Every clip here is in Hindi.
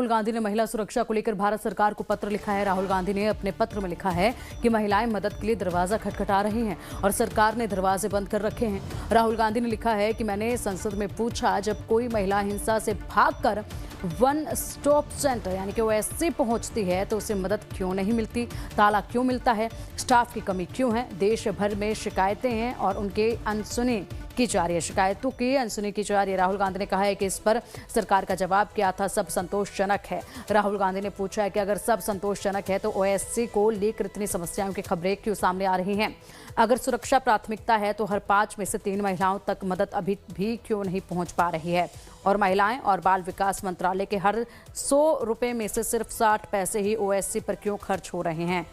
राहुल गांधी ने महिला सुरक्षा को लेकर भारत सरकार को पत्र लिखा है। राहुल गांधी ने अपने पत्र में लिखा है कि महिलाएं मदद के लिए दरवाजा खटखटा रही हैं और सरकार ने दरवाजे बंद कर रखे हैं। राहुल गांधी ने लिखा है कि मैंने संसद में पूछा, जब कोई महिला हिंसा से भागकर वन स्टॉप सेंटर यानी कि ओएससी पहुंचती है तो उसे मदद क्यों नहीं मिलती, ताला क्यों मिलता है, स्टाफ की कमी क्यों है। देश भर में शिकायतें हैं और उनके अनसुने की जा रही है, शिकायतों की अनसुनी की जा रही है। राहुल गांधी ने कहा है कि इस पर सरकार का जवाब क्या था, सब संतोषजनक है। राहुल गांधी ने पूछा है कि अगर सब संतोषजनक है तो ओएससी को लेकर इतनी समस्याओं की खबरें क्यों सामने आ रही हैं। अगर सुरक्षा प्राथमिकता है तो हर 5 में से 3 महिलाओं तक मदद अभी भी क्यों नहीं पहुंच पा रही है। और महिलाएं और बाल विकास मंत्रालय के हर 100 रुपए में से सिर्फ 60 पैसे ही ओएससी पर क्यों खर्च हो रहे हैं।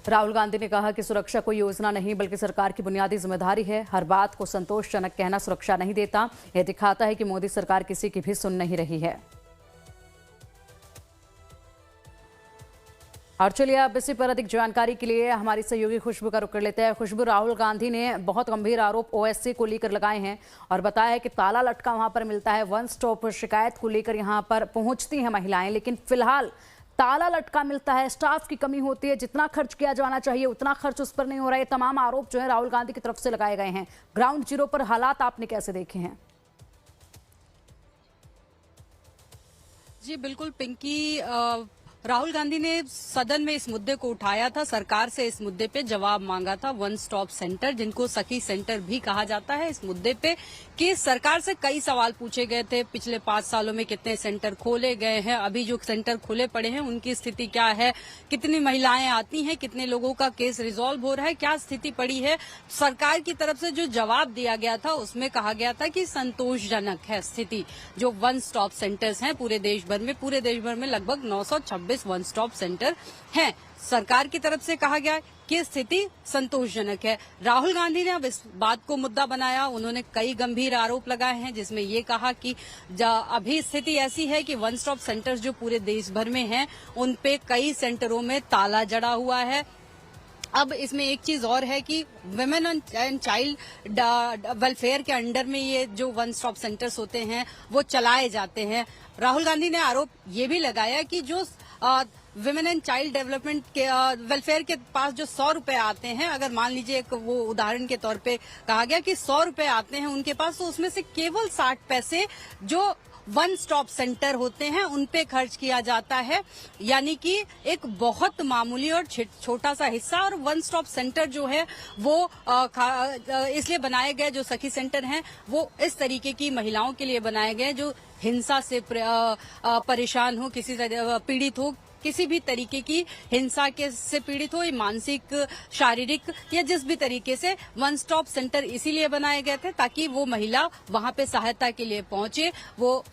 राहुल गांधी ने कहा कि सुरक्षा कोई योजना नहीं बल्कि सरकार की बुनियादी जिम्मेदारी है। हर बात को संतोषजनक कहना सुरक्षा नहीं देता, यह दिखाता है कि मोदी सरकार किसी की भी सुन नहीं रही है। और चलिए अब इसी पर अधिक जानकारी के लिए हमारी सहयोगी खुशबू का रुख कर लेते हैं। खुशबू, राहुल गांधी ने बहुत गंभीर आरोप ओएससी को लेकर लगाए हैं और बताया है कि ताला लटका वहां पर मिलता है, वन स्टॉप शिकायत को लेकर यहां पर पहुंचती हैं महिलाएं, लेकिन फिलहाल ताला लटका मिलता है, स्टाफ की कमी होती है, जितना खर्च किया जाना चाहिए उतना खर्च उस पर नहीं हो रहा है। तमाम आरोप जो है राहुल गांधी की तरफ से लगाए गए हैं। ग्राउंड जीरो पर हालात आपने कैसे देखे हैं? जी बिल्कुल पिंकी, राहुल गांधी ने सदन में इस मुद्दे को उठाया था, सरकार से इस मुद्दे पे जवाब मांगा था। वन स्टॉप सेंटर, जिनको सखी सेंटर भी कहा जाता है, इस मुद्दे पे कि सरकार से कई सवाल पूछे गए थे। पिछले 5 सालों में कितने सेंटर खोले गए हैं, अभी जो सेंटर खुले पड़े हैं उनकी स्थिति क्या है, कितनी महिलाएं आती हैं, कितने लोगों का केस रिजॉल्व हो रहा है, क्या स्थिति पड़ी है। सरकार की तरफ से जो जवाब दिया गया था उसमें कहा गया था कि संतोषजनक है स्थिति। जो वन स्टॉप सेंटर्स हैं पूरे देश भर में लगभग 926 वन स्टॉप सेंटर हैं, सरकार की तरफ से कहा गया कि स्थिति संतोषजनक है। राहुल गांधी ने अब इस बात को मुद्दा बनाया, उन्होंने कई गंभीर आरोप लगाए हैं जिसमें ये कहा कि अभी स्थिति ऐसी है कि वन स्टॉप सेंटर्स जो पूरे देश भर में हैं उन पे कई सेंटरों में ताला जड़ा हुआ है। अब इसमें एक चीज और है कि वुमेन एंड चाइल्ड वेलफेयर के अंडर में ये जो वन स्टॉप सेंटर्स होते हैं वो चलाए जाते हैं। राहुल गांधी ने आरोप ये भी लगाया कि जो वुमेन एंड चाइल्ड डेवलपमेंट के वेलफेयर के पास जो 100 रुपए आते हैं, अगर मान लीजिए एक वो उदाहरण के तौर पे कहा गया कि 100 रुपए आते हैं उनके पास, तो उसमें से केवल 60 पैसे जो वन स्टॉप सेंटर होते हैं उन पे खर्च किया जाता है, यानी कि एक बहुत मामूली और छोटा सा हिस्सा। और वन स्टॉप सेंटर जो है वो इसलिए बनाए गए, जो सखी सेंटर हैं वो इस तरीके की महिलाओं के लिए बनाए गए जो हिंसा से परेशान हो, किसी तरह पीड़ित हो, किसी भी तरीके की हिंसा के से पीड़ित हो, मानसिक, शारीरिक या जिस भी तरीके से। वन स्टॉप सेंटर इसीलिए बनाए गए थे ताकि वो महिला वहां पे सहायता के लिए पहुंचे। वो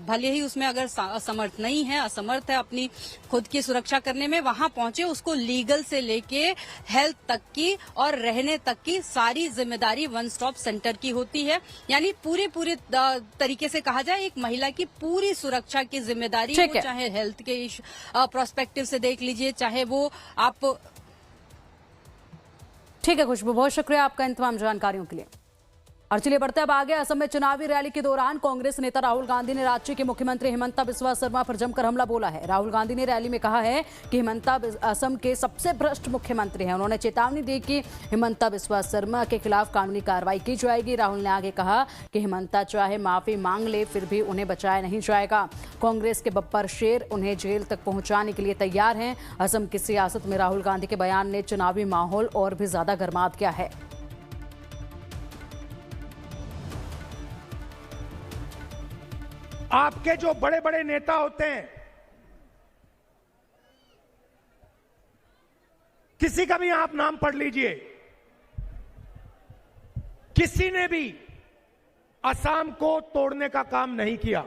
भले ही उसमें अगर असमर्थ नहीं है, असमर्थ है अपनी खुद की सुरक्षा करने में, वहां पहुंचे, उसको लीगल से लेके हेल्थ तक की और रहने तक की सारी जिम्मेदारी वन स्टॉप सेंटर की होती है। यानी पूरे तरीके से कहा जाए एक महिला की पूरी सुरक्षा की जिम्मेदारी, वो चाहे हेल्थ के प्रोस्पेक्टिव से देख लीजिए, चाहे वो आप। ठीक है खुशबू, बहुत शुक्रिया आपका इन तमाम जानकारियों के लिए। और चलिए बढ़ते अब आगे। असम में चुनावी रैली के दौरान कांग्रेस नेता राहुल गांधी ने राज्य के मुख्यमंत्री हिमंता बिस्वा शर्मा पर जमकर हमला बोला है। राहुल गांधी ने रैली में कहा है कि हिमंता असम के सबसे भ्रष्ट मुख्यमंत्री हैं। उन्होंने चेतावनी दी कि हिमंता बिस्वा शर्मा के खिलाफ कानूनी कार्रवाई की जाएगी। राहुल ने आगे कहा कि हिमंता चाहे माफी मांग ले फिर भी उन्हें बचाया नहीं जाएगा। कांग्रेस के बब्बर शेर उन्हें जेल तक पहुंचाने के लिए तैयार हैं। असम की सियासत में राहुल गांधी के बयान ने चुनावी माहौल और भी ज्यादा गर्मा दिया है। आपके जो बड़े बड़े नेता होते हैं, किसी का भी आप नाम पढ़ लीजिए, किसी ने भी असम को तोड़ने का काम नहीं किया,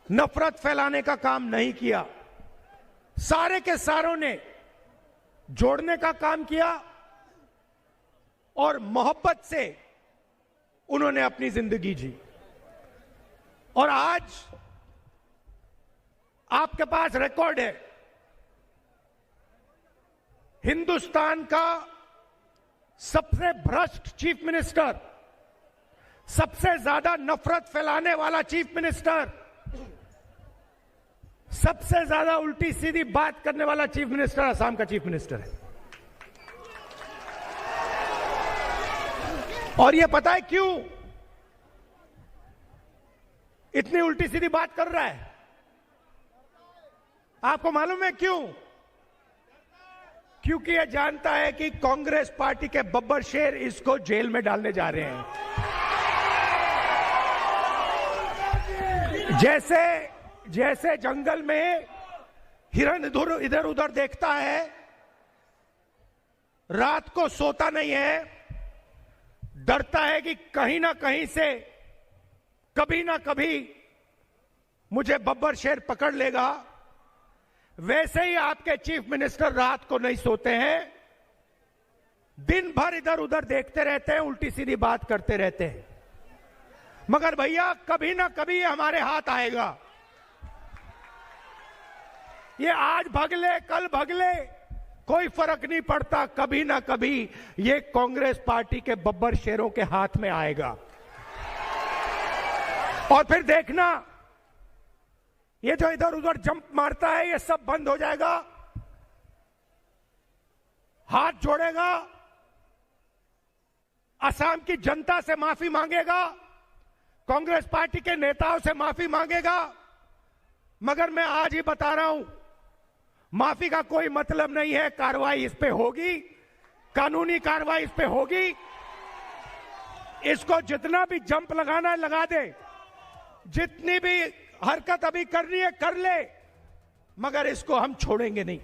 नफरत फैलाने का काम नहीं किया। सारे के सारों ने जोड़ने का काम किया और मोहब्बत से उन्होंने अपनी जिंदगी जी। और आज आपके पास रिकॉर्ड है, हिंदुस्तान का सबसे भ्रष्ट चीफ मिनिस्टर, सबसे ज्यादा नफरत फैलाने वाला चीफ मिनिस्टर, सबसे ज्यादा उल्टी सीधी बात करने वाला चीफ मिनिस्टर असम का चीफ मिनिस्टर है। और यह पता है क्यों इतनी उल्टी सीधी बात कर रहा है? आपको मालूम है क्यों? क्योंकि यह जानता है कि कांग्रेस पार्टी के बब्बर शेर इसको जेल में डालने जा रहे हैं। जैसे जंगल में हिरन इधर उधर देखता है, रात को सोता नहीं है, डरता है कि कहीं ना कहीं से कभी ना कभी मुझे बब्बर शेर पकड़ लेगा, वैसे ही आपके चीफ मिनिस्टर रात को नहीं सोते हैं, दिन भर इधर उधर देखते रहते हैं, उल्टी सीधी बात करते रहते हैं। मगर भैया कभी ना कभी हमारे हाथ आएगा। ये आज भगले कल भगले कोई फर्क नहीं पड़ता, कभी ना कभी ये कांग्रेस पार्टी के बब्बर शेरों के हाथ में आएगा। और फिर देखना, ये जो इधर उधर जंप मारता है ये सब बंद हो जाएगा, हाथ जोड़ेगा, असम की जनता से माफी मांगेगा, कांग्रेस पार्टी के नेताओं से माफी मांगेगा। मगर मैं आज ही बता रहा हूं, माफी का कोई मतलब नहीं है, कार्रवाई इस पे होगी, कानूनी कार्रवाई इस पे होगी। इसको जितना भी जंप लगाना है लगा दे, जितनी भी हरकत अभी करनी है कर ले, मगर इसको हम छोड़ेंगे नहीं।